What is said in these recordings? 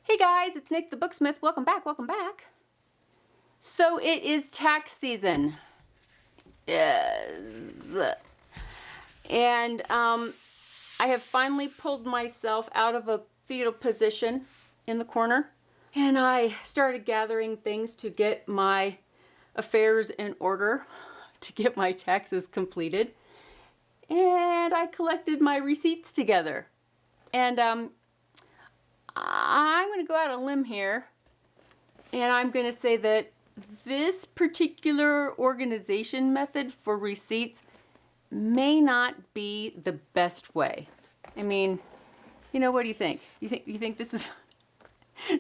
Hey guys, it's Nick the Booksmith. Welcome back, welcome back. So it is tax season. Yes. And I have finally pulled myself out of a fetal position in the corner. And I started gathering things to get my affairs in order, to get my taxes completed. And I collected my receipts together. And I'm going to go out on a limb here, and I'm going to say that this particular organization method for receipts may not be the best way. I mean, what do you think? You think this is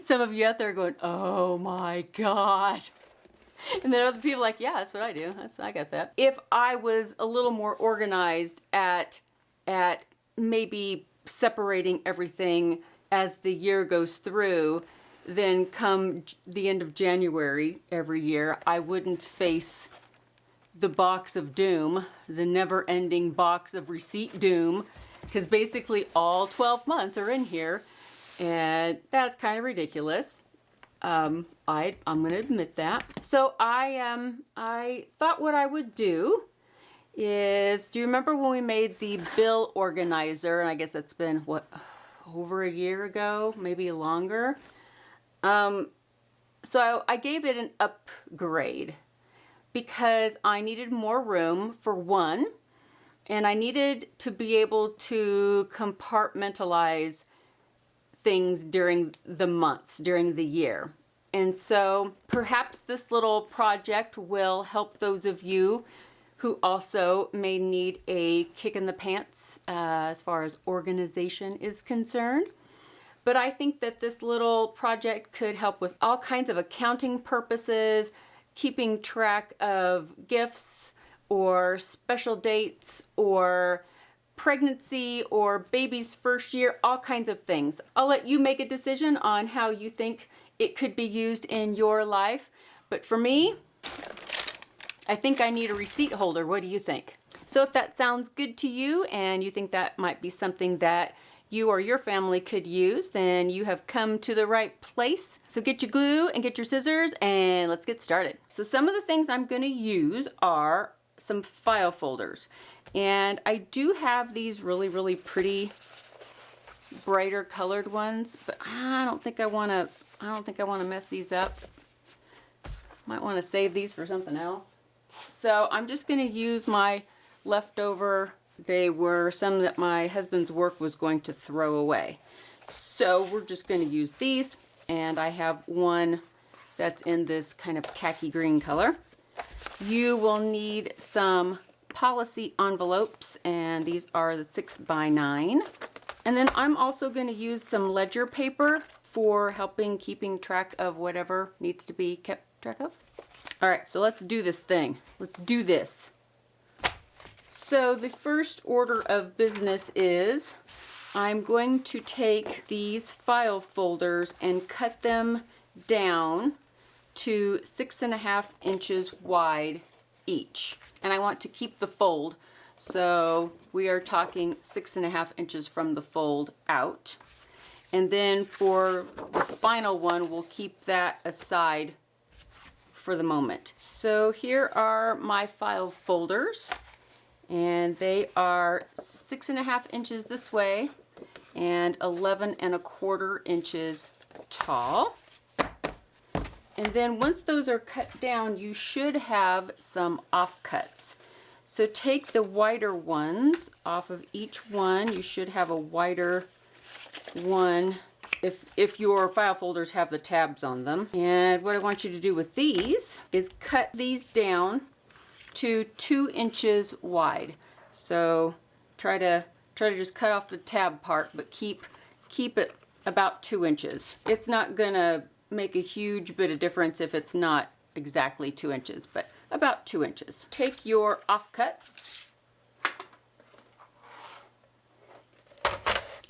some of you out there going, "Oh my God." And then other people are like, "Yeah, that's what I do. I got that." If I was a little more organized at maybe separating everything as the year goes through, then come the end of January every year, I wouldn't face the box of doom, the never-ending box of receipt doom, because basically all 12 months are in here, and that's kind of ridiculous. I'm going to admit that. So I thought what I would do is, do you remember when we made the bill organizer? And I guess that's been, over a year ago, maybe longer. So I gave it an upgrade because I needed more room, for one, and I needed to be able to compartmentalize things during the months, during the year. And so perhaps this little project will help those of you who also may need a kick in the pants as far as organization is concerned. But I think that this little project could help with all kinds of accounting purposes, keeping track of gifts or special dates or pregnancy or baby's first year, all kinds of things. I'll let you make a decision on how you think it could be used in your life. But for me, I think I need a receipt holder. What do you think? So if that sounds good to you and you think that might be something that you or your family could use, then you have come to the right place. So get your glue and get your scissors and let's get started. So some of the things I'm going to use are some file folders. And I do have these really, really pretty brighter colored ones, but I don't think I want to mess these up. Might want to save these for something else. So I'm just going to use my leftover. They were some that my husband's work was going to throw away. So we're just going to use these. And I have one that's in this kind of khaki green color. You will need some policy envelopes, and these are the 6x9. And then I'm also going to use some ledger paper for keeping track of whatever needs to be kept track of. All right, so let's do this thing. Let's do this. So the first order of business is I'm going to take these file folders and cut them down to 6.5 inches wide each. And I want to keep the fold. So we are talking 6.5 inches from the fold out. And then for the final one, we'll keep that aside for the moment. So here are my file folders, and they are 6.5 inches this way and 11.25 inches tall. And then once those are cut down, you should have some offcuts. So take the wider ones off of each one. You should have a wider one if your file folders have the tabs on them. And what I want you to do with these is cut these down to 2 inches wide. So try to just cut off the tab part, but keep it about 2 inches. It's not gonna make a huge bit of difference if it's not exactly 2 inches, but about 2 inches. Take your offcuts.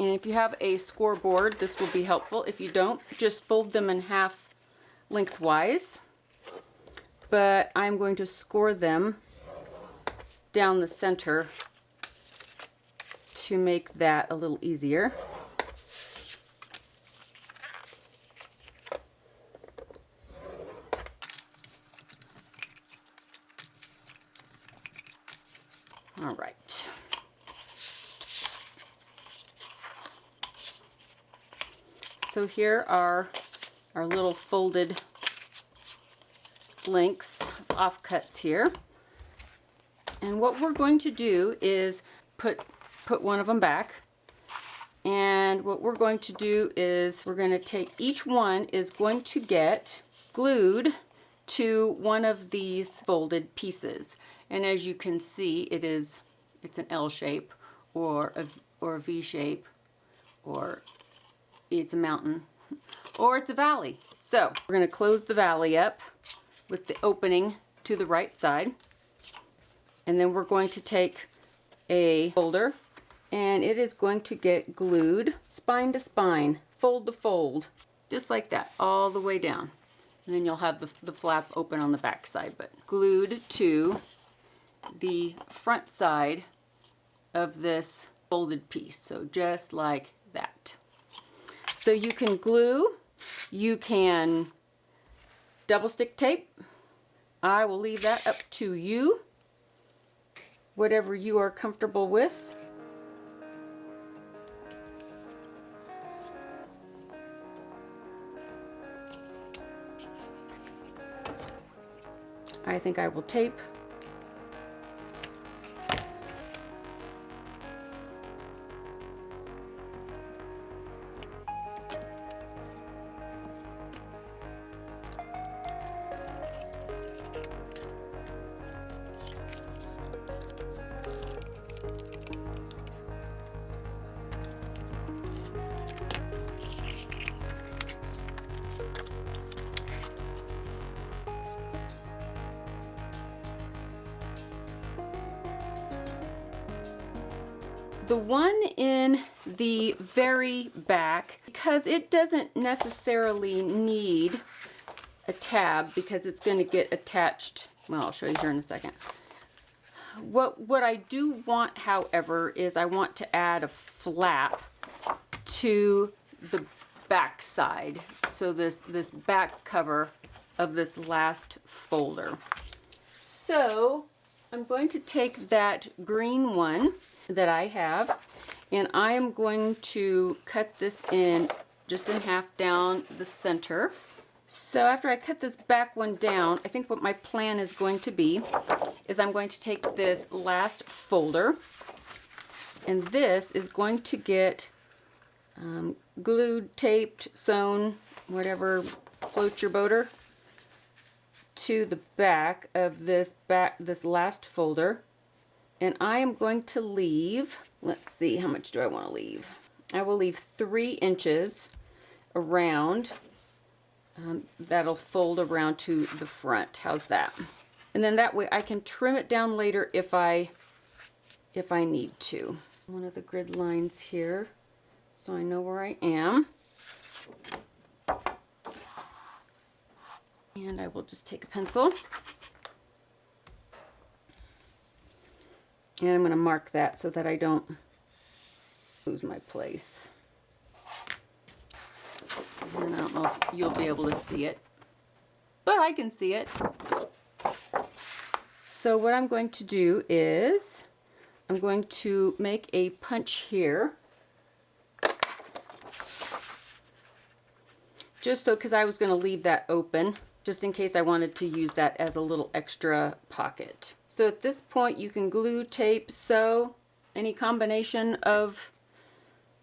And if you have a scoreboard, this will be helpful. If you don't, just fold them in half lengthwise. But I'm going to score them down the center to make that a little easier. All right. So here are our little folded links, offcuts here. And what we're going to do is put one of them back. And what we're going to do is we're going to take, each one is going to get glued to one of these folded pieces. And as you can see, it's an L shape or a V shape, or it's a mountain, or it's a valley. So we're going to close the valley up with the opening to the right side. And then we're going to take a folder, and it is going to get glued spine to spine, fold to fold, just like that, all the way down. And then you'll have the flap open on the back side, but glued to the front side of this folded piece. So just like that. So you can glue, you can double stick tape. I will leave that up to you, whatever you are comfortable with. I think I will tape. The one in the very back, because it doesn't necessarily need a tab because it's going to get attached. Well, I'll show you here in a second. What I do want, however, is I want to add a flap to the back side. So this back cover of this last folder. So I'm going to take that green one that I have, and I am going to cut this in just in half down the center. So after I cut this back one down, I think what my plan is going to be is I'm going to take this last folder, and this is going to get glued, taped, sewn, whatever floats your boater, to the back of this last folder. And I am going to leave, let's see, how much do I want to leave? I will leave 3 inches around. That'll fold around to the front. How's that? And then that way I can trim it down later if I need to. One of the grid lines here, so I know where I am. And I will just take a pencil. And I'm going to mark that so that I don't lose my place. And I don't know if you'll be able to see it, but I can see it. So what I'm going to do is I'm going to make a punch here. Just so, because I was going to leave that open, just in case I wanted to use that as a little extra pocket. So at this point you can glue, tape, sew, any combination of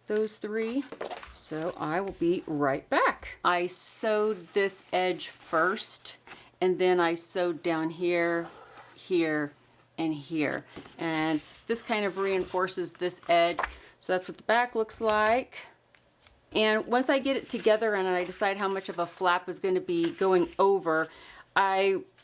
those 3. So I will be right back. I sewed this edge first, and then I sewed down here, here, and here. And this kind of reinforces this edge. So that's what the back looks like. And once I get it together and I decide how much of a flap is going to be going over,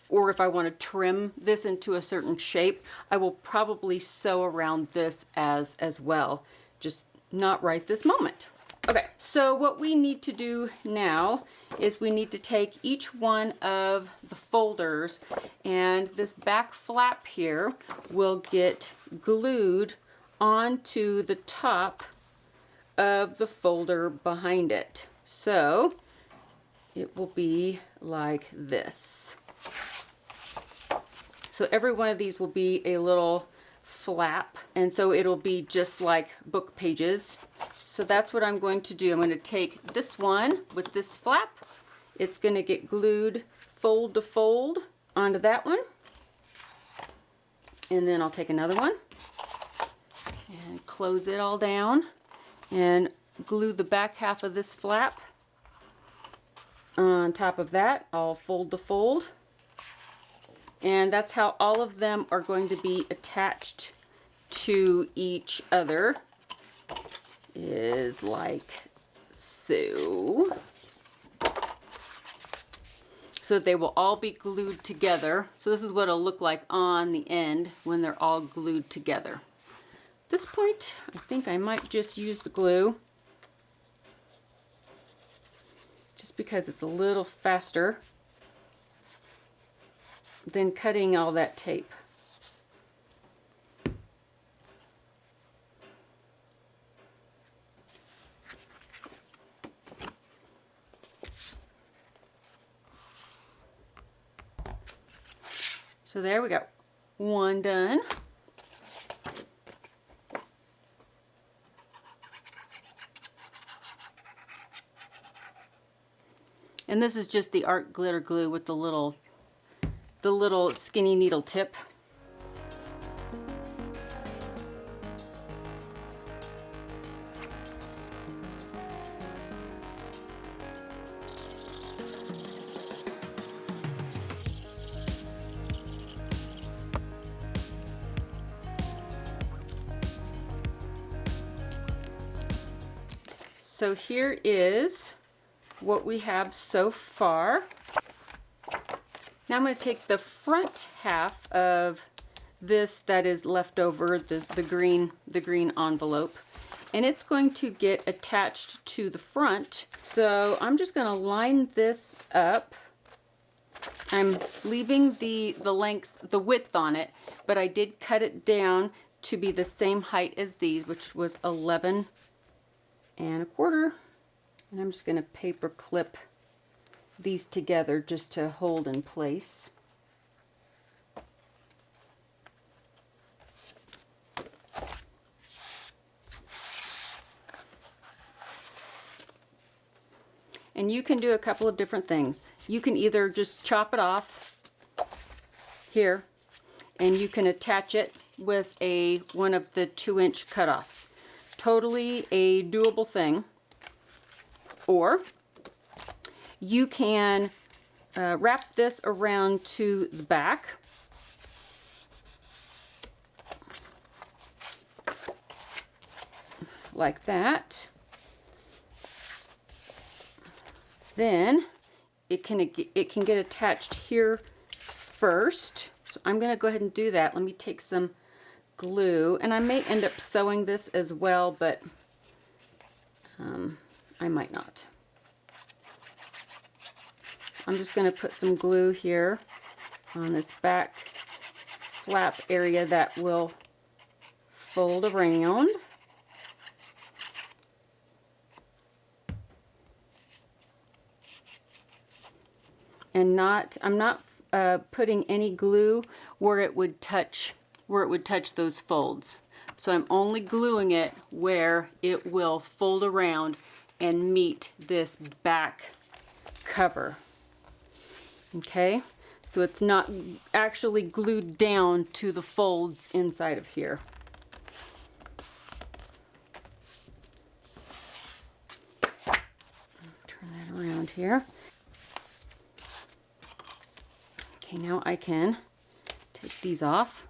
or if I want to trim this into a certain shape, I will probably sew around this as well. Just not right this moment. Okay, so what we need to do now is we need to take each one of the folders, and this back flap here will get glued onto the top of the folder behind it. So it will be like this. So every one of these will be a little flap, and so it'll be just like book pages. So that's what I'm going to do. I'm going to take this one with this flap. It's going to get glued fold to fold onto that one. And then I'll take another one and close it all down and glue the back half of this flap on top of that, all fold to fold. And that's how all of them are going to be attached to each other, is like so. So they will all be glued together. So this is what it'll look like on the end when they're all glued together. At this point, I think I might just use the glue, just because it's a little faster than cutting all that tape. So there we go, one done. And this is just the art glitter glue with the little skinny needle tip. So here is what we have so far. Now I'm going to take the front half of this that is left over, the green envelope, and it's going to get attached to the front. So I'm just going to line this up. I'm leaving the width on it, but I did cut it down to be the same height as these, which was 11 1/4. And I'm just going to paper clip these together just to hold in place. And you can do a couple of different things. You can either just chop it off here, and you can attach it with one of the 2-inch cutoffs. Totally a doable thing. Or you can wrap this around to the back. Like that. Then it can get attached here first. So I'm going to go ahead and do that. Let me take some glue, and I may end up sewing this as well, but I might not. I'm just going to put some glue here on this back flap area that will fold around. And I'm not putting any glue where it would touch those folds. So I'm only gluing it where it will fold around and meet this back cover. Okay, so it's not actually glued down to the folds inside of here. Turn that around here. Okay, now I can take these off.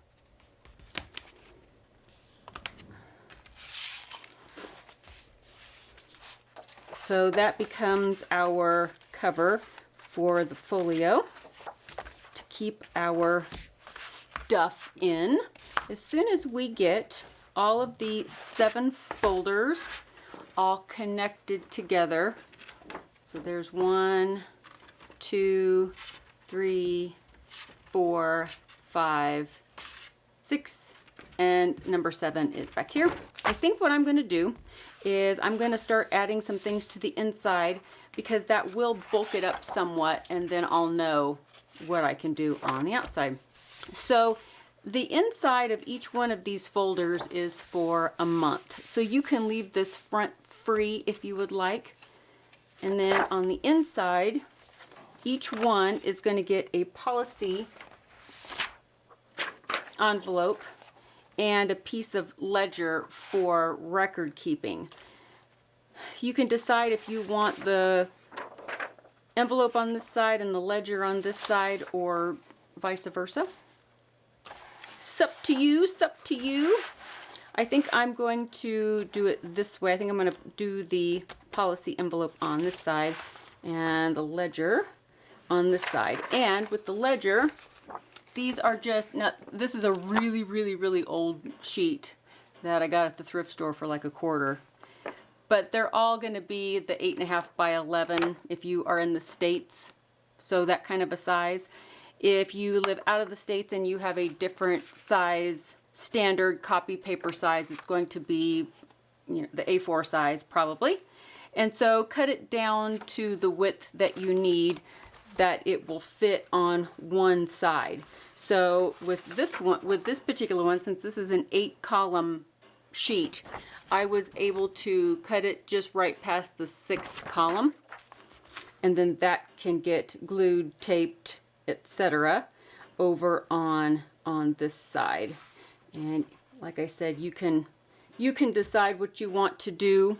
So that becomes our cover for the folio to keep our stuff in. As soon as we get all of the 7 folders all connected together, so there's 1, 2, 3, 4, 5, 6, and number 7 is back here. I think what I'm going to do is I'm going to start adding some things to the inside, because that will bulk it up somewhat, and then I'll know what I can do on the outside. So the inside of each one of these folders is for a month. So you can leave this front free if you would like. And then on the inside, each one is going to get a policy envelope and a piece of ledger for record keeping. You can decide if you want the envelope on this side and the ledger on this side, or vice versa. Sup to you, sup to you. I think I'm going to do it this way. I think I'm going to do the policy envelope on this side and the ledger on this side. And with the ledger, these are just, now this is a really old sheet that I got at the thrift store for like $1. But they're all going to be the 8.5 by 11 if you are in the States, so that kind of a size. If you live out of the States and you have a different size, standard copy paper size, it's going to be, you know, the A4 size probably. And so cut it down to the width that you need, that it will fit on one side. So with this one, with this particular one, since this is an 8-column sheet, I was able to cut it just right past the 6th column, and then that can get glued, taped, etc. over on this side. And like I said, you can decide what you want to do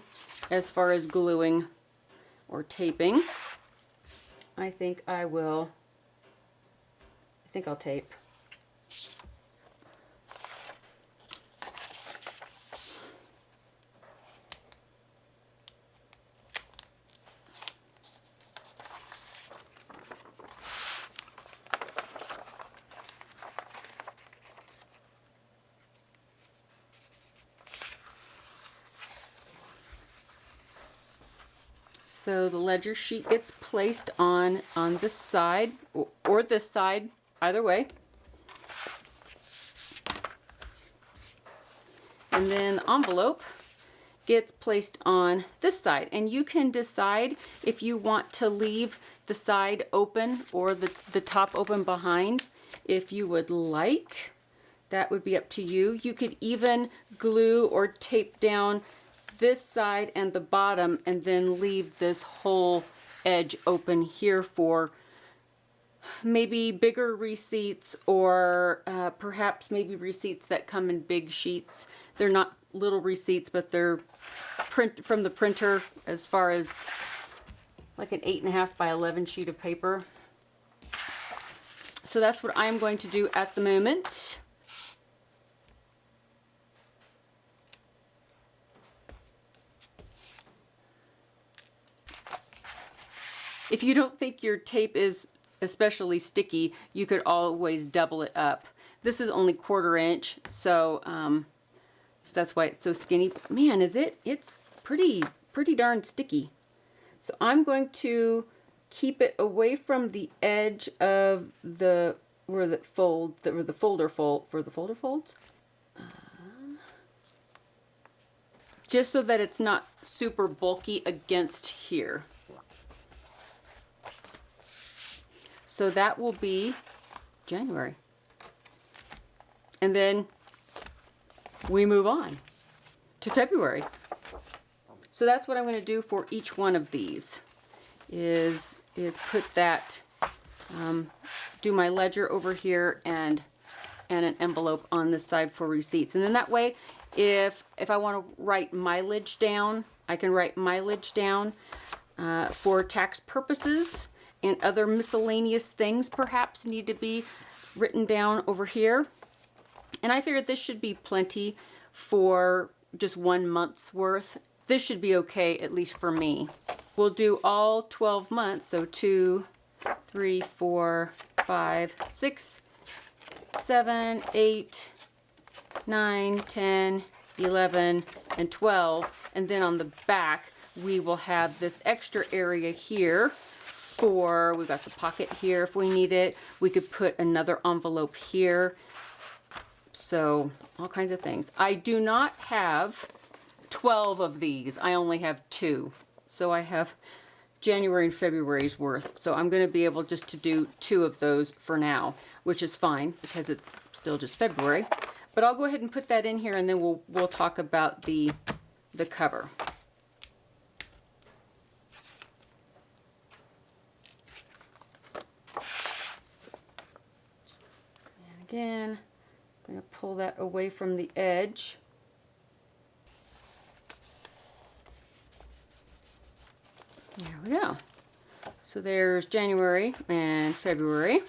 as far as gluing or taping. I think I'll tape. So the ledger sheet gets placed on this side or this side, either way. And then the envelope gets placed on this side. And you can decide if you want to leave the side open or the top open behind if you would like. That would be up to you. You could even glue or tape down this side and the bottom and then leave this whole edge open here for maybe bigger receipts, or perhaps maybe receipts that come in big sheets. They're not little receipts, but they're print from the printer, as far as like an 8.5 by 11 sheet of paper. So that's what I'm going to do at the moment. If you don't think your tape is especially sticky, you could always double it up. This is only 1/4 inch, so that's why it's so skinny. But man, it's pretty darn sticky. So I'm going to keep it away from the edge of the folder folds. Just so that it's not super bulky against here. So that will be January. And then we move on to February. So that's what I'm going to do for each one of these, is put that, do my ledger over here and an envelope on this side for receipts. And then that way, if I want to write mileage down, I can write mileage down for tax purposes. And other miscellaneous things perhaps need to be written down over here. And I figured this should be plenty for just 1 month's worth. This should be okay, at least for me. We'll do all 12 months, so 2, 3, 4, 5, 6, 7, 8, 9, 10, 11, and 12. And then on the back, we will have this extra area here. We've got the pocket here if we need it. We could put another envelope here. So all kinds of things. I do not have 12 of these. I only have 2. So I have January and February's worth. So I'm going to be able just to do 2 of those for now, which is fine because it's still just February. But I'll go ahead and put that in here, and then we'll talk about the cover. And again, I'm going to pull that away from the edge. There we go. So there's January and February.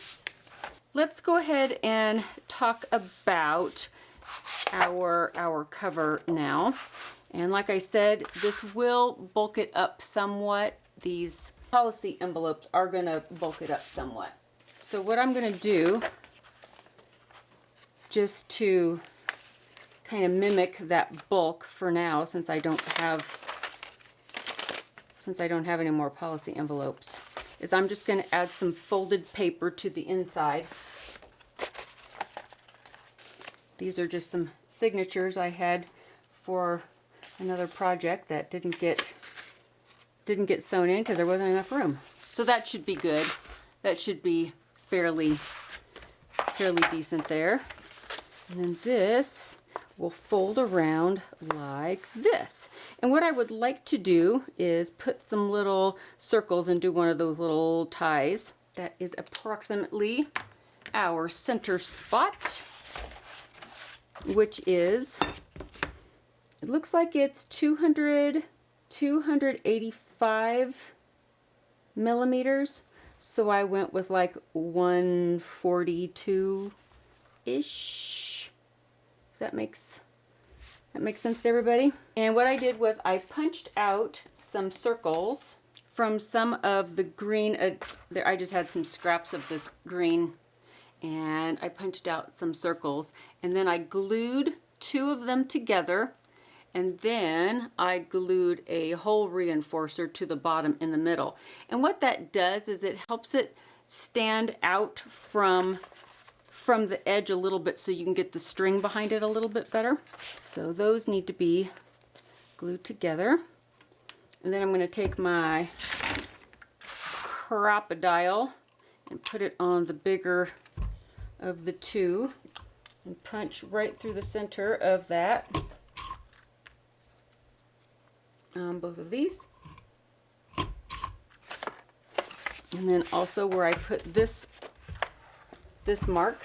Let's go ahead and talk about our cover now. And like I said, this will bulk it up somewhat. These policy envelopes are going to bulk it up somewhat. So what I'm going to do, just to kind of mimic that bulk for now, since I don't have any more policy envelopes, is I'm just going to add some folded paper to the inside. These are just some signatures I had for another project that didn't get sewn in because there wasn't enough room. So that should be good. That should be fairly decent there. And then this will fold around like this. And what I would like to do is put some little circles and do one of those little ties. That is approximately our center spot, which is, it looks like it's 285 millimeters. So I went with like 142-ish. That makes sense to everybody. And what I did was I punched out some circles from some of the green. I just had some scraps of this green, and I punched out some circles, and then I glued 2 of them together, and then I glued a hole reinforcer to the bottom in the middle. And what that does is it helps it stand out from the edge a little bit, so you can get the string behind it a little bit better. So those need to be glued together. And then I'm going to take my crocodile and put it on the bigger of the 2 and punch right through the center of that on both of these. And then also where I put this mark,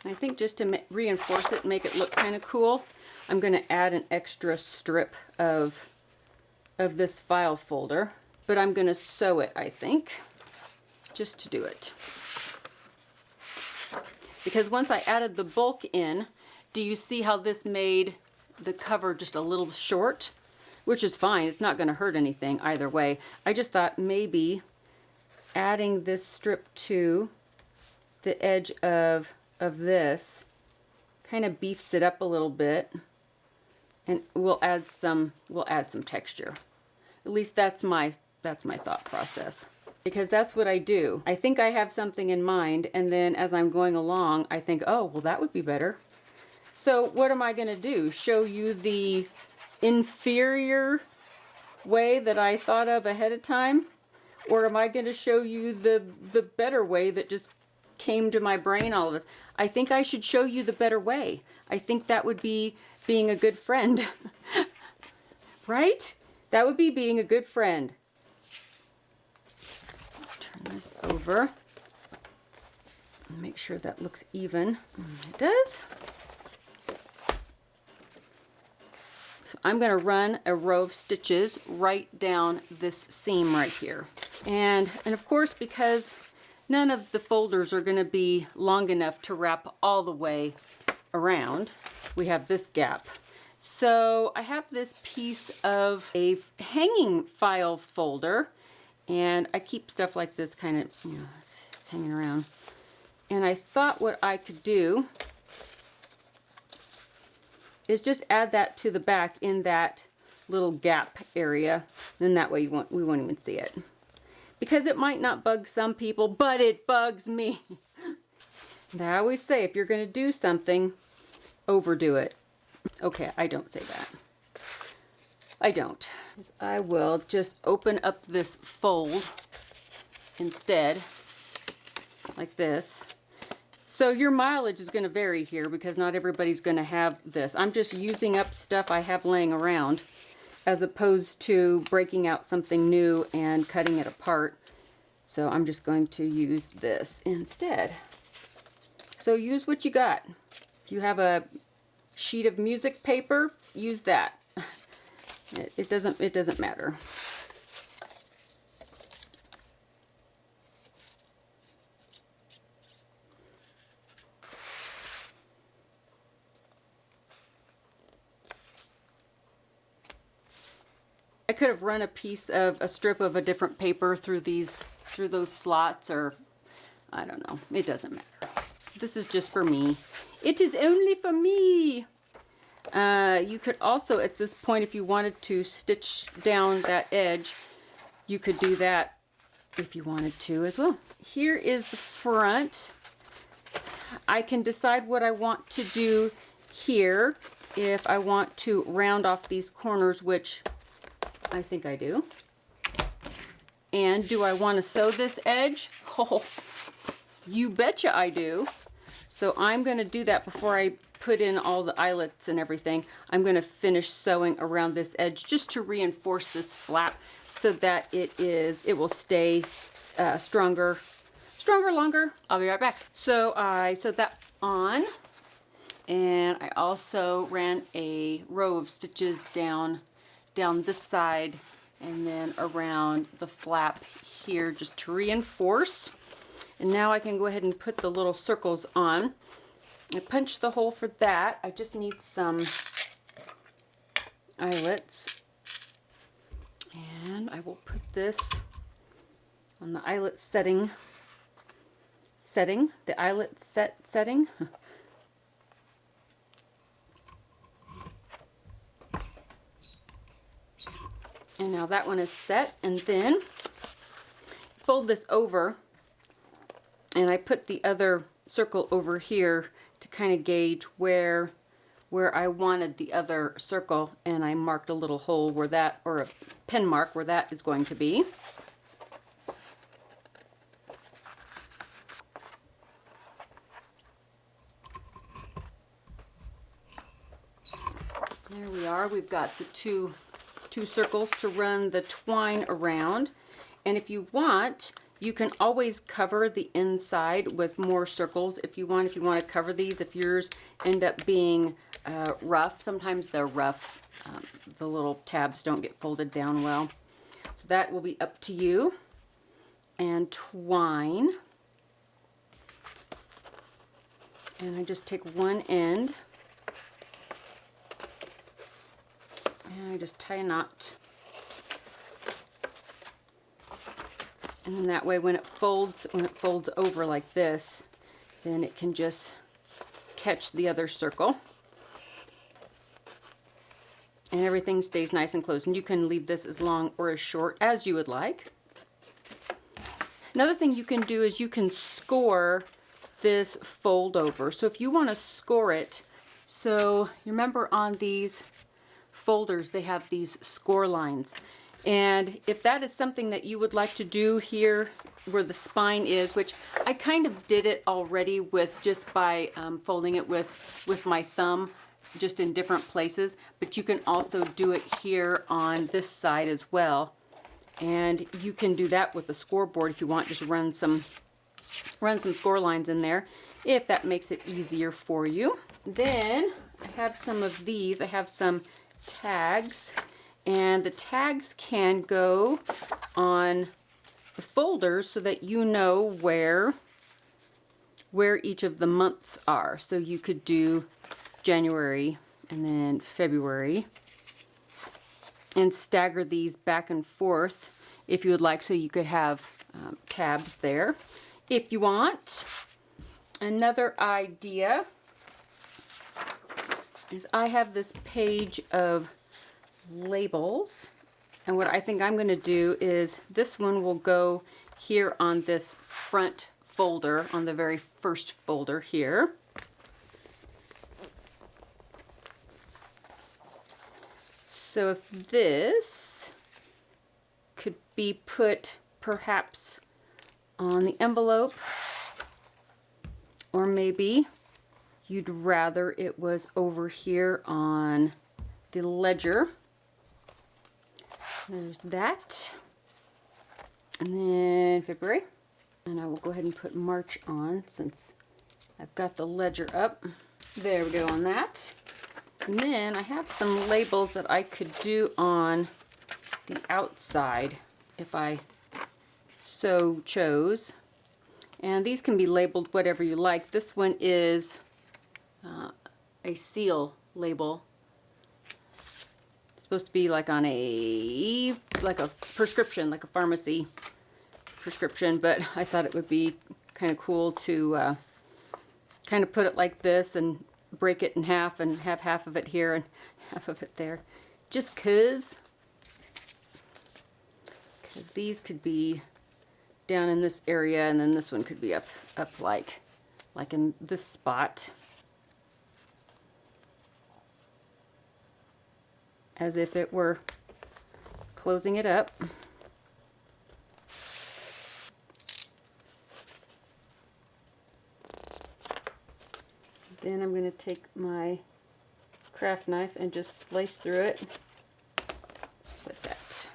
and I think just to reinforce it, make it look kind of cool, I'm going to add an extra strip of this file folder, but I'm going to sew it, I think, just to do it. Because once I added the bulk in, do you see how this made the cover just a little short? Which is fine, it's not going to hurt anything either way. I just thought maybe adding this strip to the edge of this kind of beefs it up a little bit, and we'll add some texture. At least that's my thought process, because that's what I do. I think I have something in mind, and then as I'm going along I think, oh well, that would be better. So what am I going to do? Show you the inferior way that I thought of ahead of time, or am I going to show you the better way that just came to my brain all of this? I think I should show you the better way. I think that would be being a good friend. Right? That would be being a good friend. Turn this over and make sure that looks even. It does. So I'm going to run a row of stitches right down this seam right here. And of course, because none of the folders are going to be long enough to wrap all the way around, we have this gap. So I have this piece of a hanging file folder, and I keep stuff like this kind of, it's hanging around. And I thought what I could do is just add that to the back in that little gap area. Then that way we won't even see it. Because it might not bug some people, but it bugs me. And I always say, if you're going to do something, overdo it. Okay, I don't say that. I don't. I will just open up this fold instead, like this. So your mileage is going to vary here because not everybody's going to have this. I'm just using up stuff I have laying around as opposed to breaking out something new and cutting it apart. So I'm just going to use this instead. So use what you got. If you have a sheet of music paper, use that. It doesn't matter. I could have run a strip of a different paper through those slots, or I don't know. It doesn't matter. This is just for me. It is only for me. You could also, at this point, if you wanted to stitch down that edge, you could do that if you wanted to as well. Here is the front. I can decide what I want to do here. If I want to round off these corners, which I think I do. And do I want to sew this edge? Oh, you betcha I do. So I'm going to do that before I put in all the eyelets and everything. I'm going to finish sewing around this edge just to reinforce this flap so that it will stay stronger, longer. I'll be right back. So I sewed that on, and I also ran a row of stitches down this side and then around the flap here just to reinforce. And now I can go ahead and put the little circles on. I punched the hole for that. I just need some eyelets. And I will put this on the eyelet setting. The eyelet setting. And now that one is set, and then fold this over, and I put the other circle over here to kind of gauge where I wanted the other circle, and I marked a little hole where that, or a pen mark where that is going to be. There we are. We've got the two circles to run the twine around, and if you want, you can always cover the inside with more circles if you want to cover these. If yours end up being rough, sometimes they're rough, the little tabs don't get folded down well, so that will be up to you. And twine, and I just take one end and I just tie a knot, and then that way when it folds over like this, then it can just catch the other circle and everything stays nice and close. And you can leave this as long or as short as you would like. Another thing you can do is you can score this fold over. So if you want to score it, so you remember on these folders they have these score lines, and if that is something that you would like to do here where the spine is, which I kind of did it already with just by folding it with my thumb just in different places, but you can also do it here on this side as well, and you can do that with the scoreboard if you want. Just run some score lines in there if that makes it easier for you. Then I have some of these. I have some tags, and the tags can go on the folders so that you know where each of the months are. So you could do January and then February and stagger these back and forth if you would like, so you could have tabs there if you want. Another idea is I have this page of labels, and what I think I'm going to do is this one will go here on this front folder, on the very first folder here. So if this could be put perhaps on the envelope, or maybe you'd rather it was over here on the ledger. There's that. And then February. And I will go ahead and put March on since I've got the ledger up. There we go on that. And then I have some labels that I could do on the outside if I so chose. And these can be labeled whatever you like. This one is a seal label. It's supposed to be like on like a prescription, like a pharmacy prescription, but I thought it would be kind of cool to kind of put it like this and break it in half and have half of it here and half of it there. Just because these could be down in this area, and then this one could be up like in this spot, as if it were closing it up. Then I'm going to take my craft knife and just slice through it, just like that.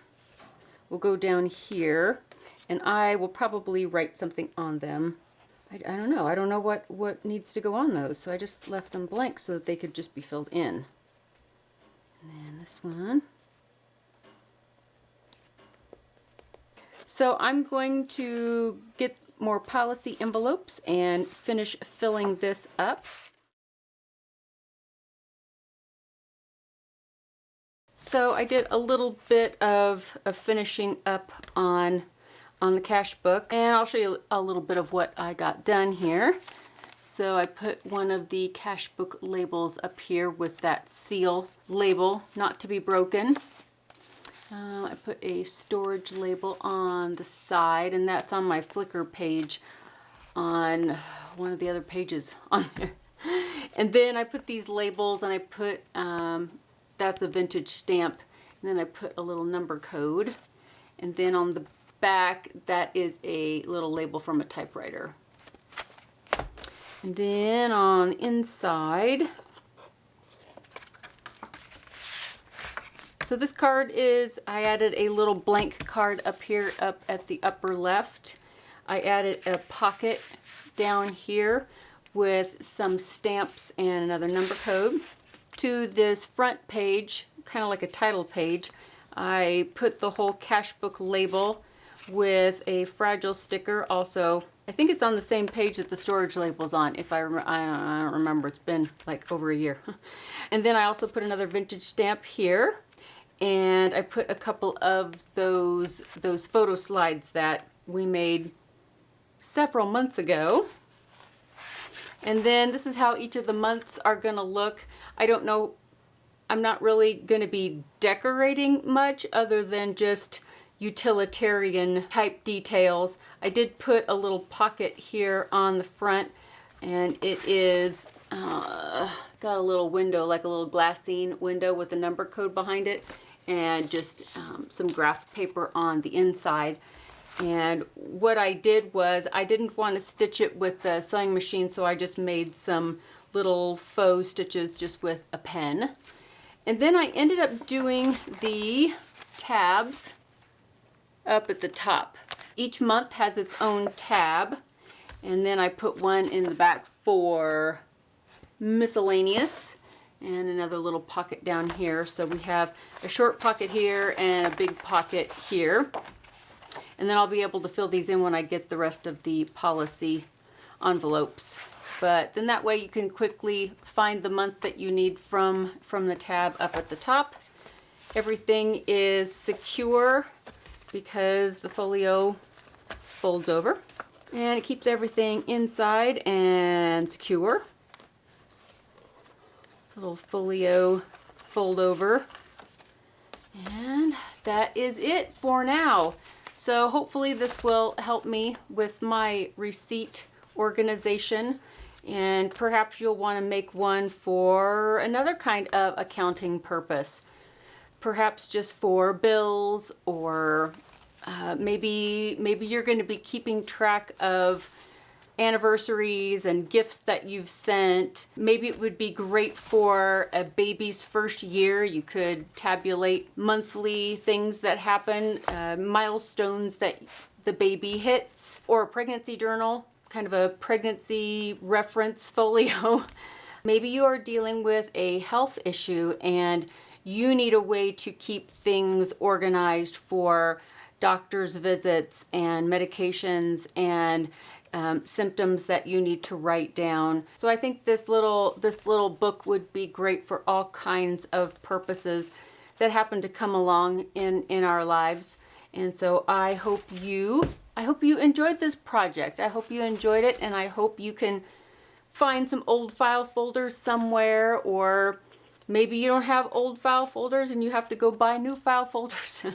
We'll go down here, and I will probably write something on them. I don't know. I don't know what needs to go on those, so I just left them blank so that they could just be filled in. And then this one. So I'm going to get more policy envelopes and finish filling this up. So I did a little bit of finishing up on the cash book, and I'll show you a little bit of what I got done here. So I put one of the cash book labels up here with that seal label, not to be broken. I put a storage label on the side, and that's on my Flickr page on one of the other pages on there. And then I put these labels, and I put that's a vintage stamp, and then I put a little number code, and then on the back that is a little label from a typewriter. And then on the inside, so this card is, I added a little blank card up here up at the upper left. I added a pocket down here with some stamps and another number code. To this front page, kind of like a title page, I put the whole cash book label with a fragile sticker. Also, I think it's on the same page that the storage label's on. If I don't remember, it's been like over a year. And then I also put another vintage stamp here, and I put a couple of those photo slides that we made several months ago. And then this is how each of the months are going to look. I don't know, I'm not really going to be decorating much other than just utilitarian type details. I did put a little pocket here on the front, and it is got a little window, like a little glassine window with a number code behind it, and just some graph paper on the inside. And what I did was, I didn't want to stitch it with the sewing machine, so I just made some little faux stitches just with a pen. And then I ended up doing the tabs up at the top. Each month has its own tab, and then I put one in the back for miscellaneous, and another little pocket down here. So we have a short pocket here and a big pocket here. And then I'll be able to fill these in when I get the rest of the policy envelopes. But then that way you can quickly find the month that you need from the tab up at the top. Everything is secure because the folio folds over. And it keeps everything inside and secure. It's a little folio fold over. And that is it for now. So hopefully this will help me with my receipt organization, and perhaps you'll want to make one for another kind of accounting purpose. perhaps just for bills, or maybe you're going to be keeping track of anniversaries and gifts that you've sent. Maybe it would be great for a baby's first year. You could tabulate monthly things that happen, milestones that the baby hits, or a pregnancy journal, kind of a pregnancy reference folio. Maybe you are dealing with a health issue and you need a way to keep things organized for doctor's visits and medications and symptoms that you need to write down. So I think this little book would be great for all kinds of purposes that happen to come along in our lives. And so I hope you enjoyed this project. I hope you enjoyed it, and I hope you can find some old file folders somewhere, or maybe you don't have old file folders and you have to go buy new file folders.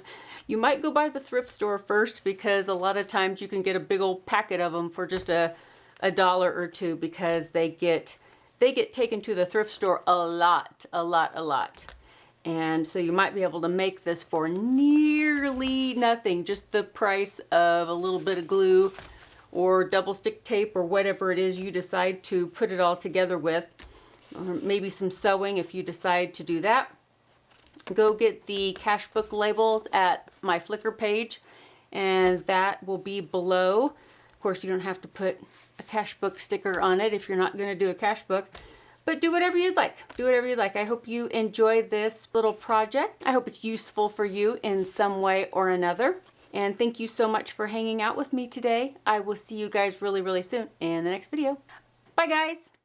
You might go by the thrift store first, because a lot of times you can get a big old packet of them for just a dollar or two, because they get taken to the thrift store a lot. And so you might be able to make this for nearly nothing, just the price of a little bit of glue or double stick tape or whatever it is you decide to put it all together with, or maybe some sewing if you decide to do that. Go get the cash book labels at my Flickr page, and that will be below. Of course, you don't have to put a cash book sticker on it if you're not going to do a cash book, but do whatever you'd like. Do whatever you'd like. I hope you enjoy this little project. I hope it's useful for you in some way or another. And thank you so much for hanging out with me today. I will see you guys really, really soon in the next video. Bye, guys.